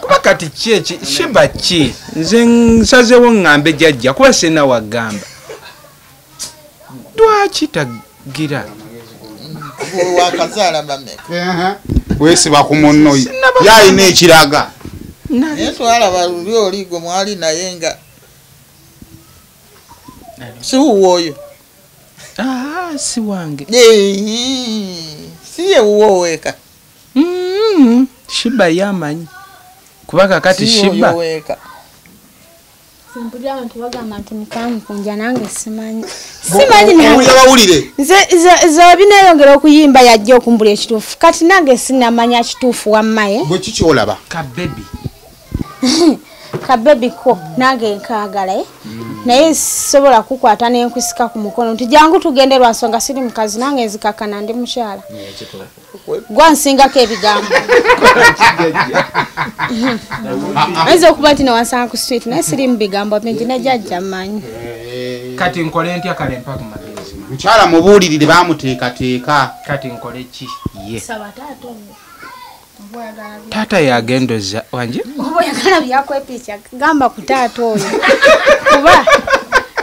Speaker 1: Kuba kati kyeki shiba ki nze nsazeewo ŋŋambe jjajja kuba sena wagamba lwaki tagira
Speaker 3: wakazaala bameka
Speaker 2: weesiba ku munno yalina ekiraga
Speaker 3: naye twalaba luli oli gwe mwali naye nga siwuwo oyo
Speaker 1: si wange
Speaker 3: si ye wuwo weeka
Speaker 1: shiba yamanyi kuba kakati shiba
Speaker 4: simpulira abantu bagamba nti mukamukunja nange simanyi
Speaker 2: bawulire
Speaker 4: nze bineyongera okuyimba yajja okumbula ekituufu kati nange sinamanya kituufu wammaye
Speaker 2: bwe kikyolaba
Speaker 1: kabebi
Speaker 4: kabebi ko nange nkaagala naye sobola kukwata n'enkusika ku mukono nti jangu tugende lwa nsonga siri mukazi nange nzikakana ndi mukyala gwansingako ebigambo ayinza okuba nti newasanga ku street naye siri mu bigambo bingi nejjajja mmanyi
Speaker 1: kati nkole ntya kale mpa ku magezi
Speaker 2: mukyala mubuulirire bamuteekateeka
Speaker 1: kati nkole ki ye taata yagendoza wanje
Speaker 4: oba oyagala byakwepica gamba ku taata oyo kuba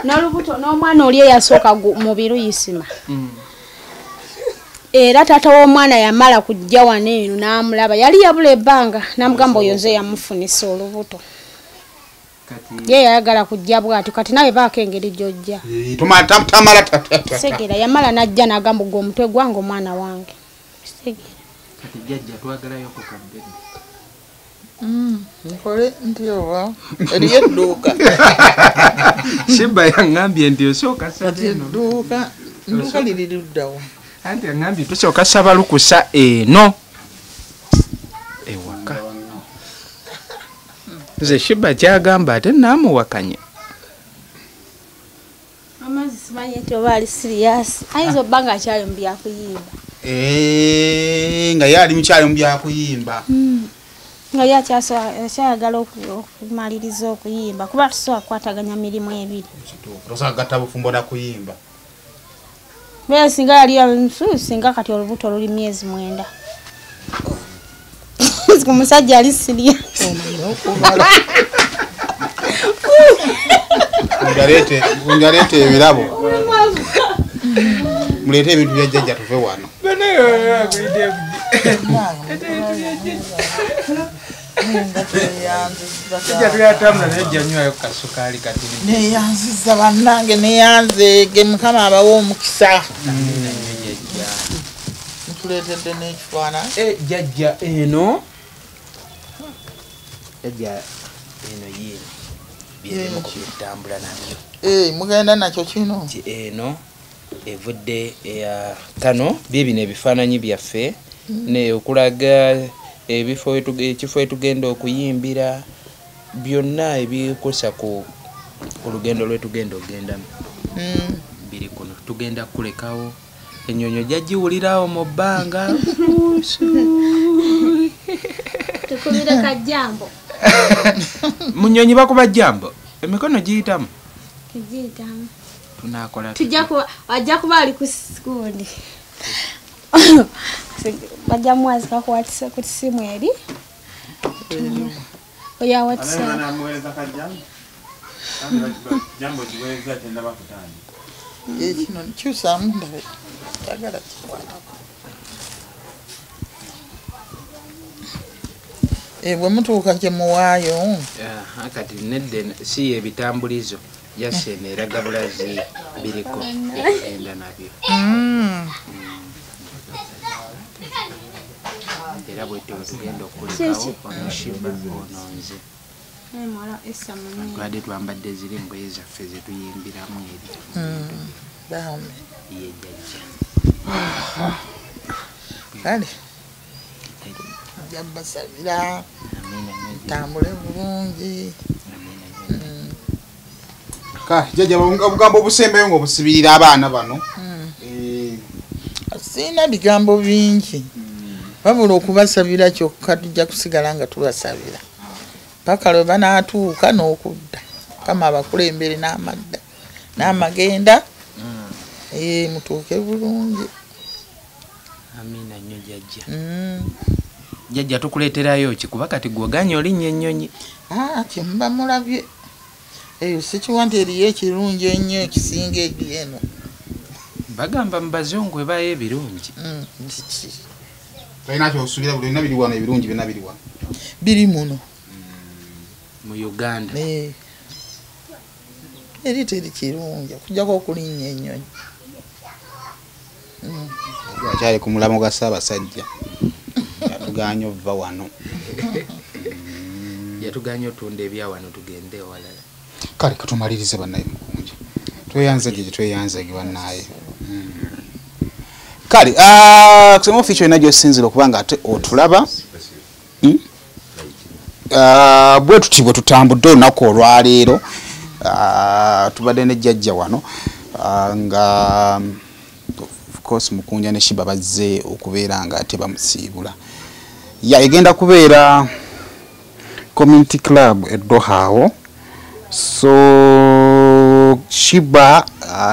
Speaker 4: n'olubuto n'omwana oli eyasooka mu biruyisima era taata w'omwana yamala kujja wano eno n'amulaba yali yabula ebbanga n'amugamba oyo nze yamufunisa olubuto ye yayagala kujja bwatyo kati nawe baako engeri gy'ojja segera yamala n'ajja n'agamba gwe omutwe gwange omwana wange segera
Speaker 1: kati jjajja twagalayo ku kabebi
Speaker 3: nkole nti oba eriyo edduuka
Speaker 1: shiba yaŋŋambye nti osooka
Speaker 3: edduuka liri luddawo
Speaker 1: anti yaŋŋambye tosooka saba lukusa eno ewaka nze shiba kyagamba ate naamuwakanye
Speaker 4: amazzi simanyi nti oba ali siriyasi ayinza obba nga akyali mu byakuyimba
Speaker 2: nga ye ali mukyali mu byakuyimba
Speaker 4: nga ye akyayagala okumaliriza okuyimba kuba tusobola kukwataganya mirimu ebiri
Speaker 2: tosagatta bufumbo na kuyimba
Speaker 4: beera singa yali singa kati olubuto luli myezi 9 ku musajja ali siriya
Speaker 2: unjaleete ebirabo muleete ebintu bya jjajja tuve wano
Speaker 3: neyanziza bannange neyanzeege mukama abawo omukisa ntuleetedde n'ekifaananyi
Speaker 1: jjajja eno jjajja eno ye byerimu kubitambula nabyo
Speaker 3: mugenda nakyo kino
Speaker 1: nti eno evudde eya kano bino ebifaananyi byaffe ne okulaga ekifo etugenda okuyimbira byonna ebikusa ku lugendo lwetugenda ogendamu biri kuno tugenda kulekawo ennyonyo jjagiwulirawo mu bbanga
Speaker 4: tukubire kajjambo
Speaker 1: munyonyi bakuba jjambo emikono giyitamu tunakola
Speaker 4: ajja kuba ali ku sikundi bajja mwazi kakuwatisa ku simu eri oyawatisa
Speaker 3: kino nkyusaamu ndabe kyagala kikwatako bwe mutuuka gye muwaayo
Speaker 1: kati nedde si ebitambulizo jasene eraga bulazi biriko enda nabyo era bwetyo tugenda okulekawo onoshiba ononze twade twambadde ziri engoye zaffe zetuyimbiramu eri
Speaker 3: bambi
Speaker 1: yejjajja
Speaker 3: kale jabasabira tambule bulungi
Speaker 2: jjajja obugambo obusembeyo ng'obusibirira abaana bano
Speaker 3: sirina bigambo bingi wabula okubasabira kyokka tujja kusigala nga tubasabira paka lwe banaatuuka n'okudda kama abakulembere n'amadda n'amagenda mutuuke bulungi.
Speaker 1: Amina nnyo jjajja. Jjajja tukuleeterayo ki kuba kati gwoganye olinnya ennyonyi.
Speaker 3: Kyemba mulabye eyo sikiwa nti eriyo ekirungi ennyo ekisinga ebyeno.
Speaker 1: Bagamba mu bazungu ebayo ebirungi.
Speaker 2: Tulina kyosuubira buli byonna biri wano ebirungi byonna biri wano.
Speaker 3: Biri muno.
Speaker 1: Mu Uganda.
Speaker 3: Eri teri kirungi okujjako okulinnya ennyonyi.
Speaker 2: Akyali ku mulamu gwa Ssaabasajja. Yatuganya ova wano.
Speaker 1: Yatuganya otunda ebya wano tugende ewalala.
Speaker 2: Kale katumalirize bannaye Mukunja. Tweyanze gye tweyanze ge bannaye. Kale kusema official ina gyosinzira okuba nga ate otulaba. Bwe tutibwe tutambudde olunaku olwaleero. Tubadde ne jjajja wano nga of course Mukunja ne Shiba bazze okubeera nga ate bamusiibula. Egenda kubeera community club eddohaawo. So Shiba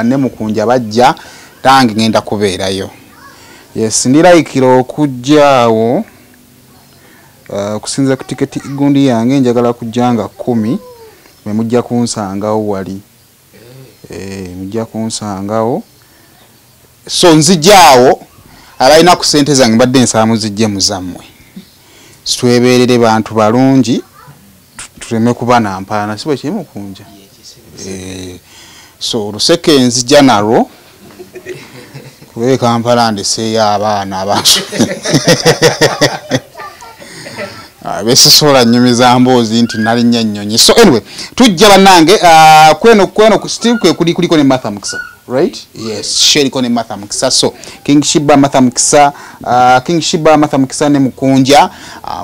Speaker 2: ne Mukunja bajja tange ngenda kubeerayo. Yes, ndiraikira okujjaawo kusinza ku tiketi gundi yange njagala kujjanga 10 mwe mujja kunsangawo wali. Mujja kunsangawo. So nzijjaawo abalina ku ssente zange mbadde nsaba muzijje muzammwe. Situeberere bantu balungi tuleme kuba na mpaana sibwe kiri Mukunja. So luseke nzijja nalwo kuba Kampala ndeseeyo abaana abantu besosola nnyumiza mboozi nti nalinnya nnyonyi. So anyway tujja bannange kweno still kuliko ne Martha Mukisa. Right? Yes, Sheriko ne Martha Mukisa. So King Shiba Martha Mukisa ne Mukunja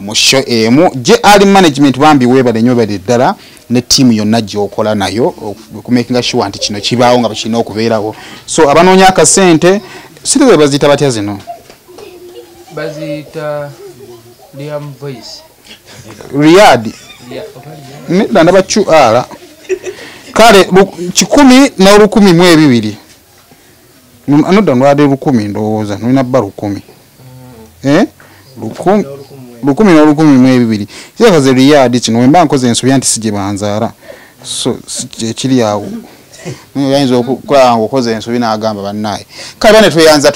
Speaker 2: mu show emu je ali management bambi webale nnyo bali ddala ne team yonna gyokola nayo okumakinga sure nti kino kibaawo nga bakina okubeerawo. So abanoonya akasente siriwe bazita batya zino
Speaker 1: bazita Liam Voice
Speaker 2: Riyadi ndanda bachu ala kale 10 na 12 anoda nwade 10 ndowooza nina bba 10 10 na 12 kyakaze Riyadi kino wemba nkoze ensobi anti sije banzaala so kiri awo yayinza okukola ngo koze ensobi n'agamba bannaye kale bane tweyanza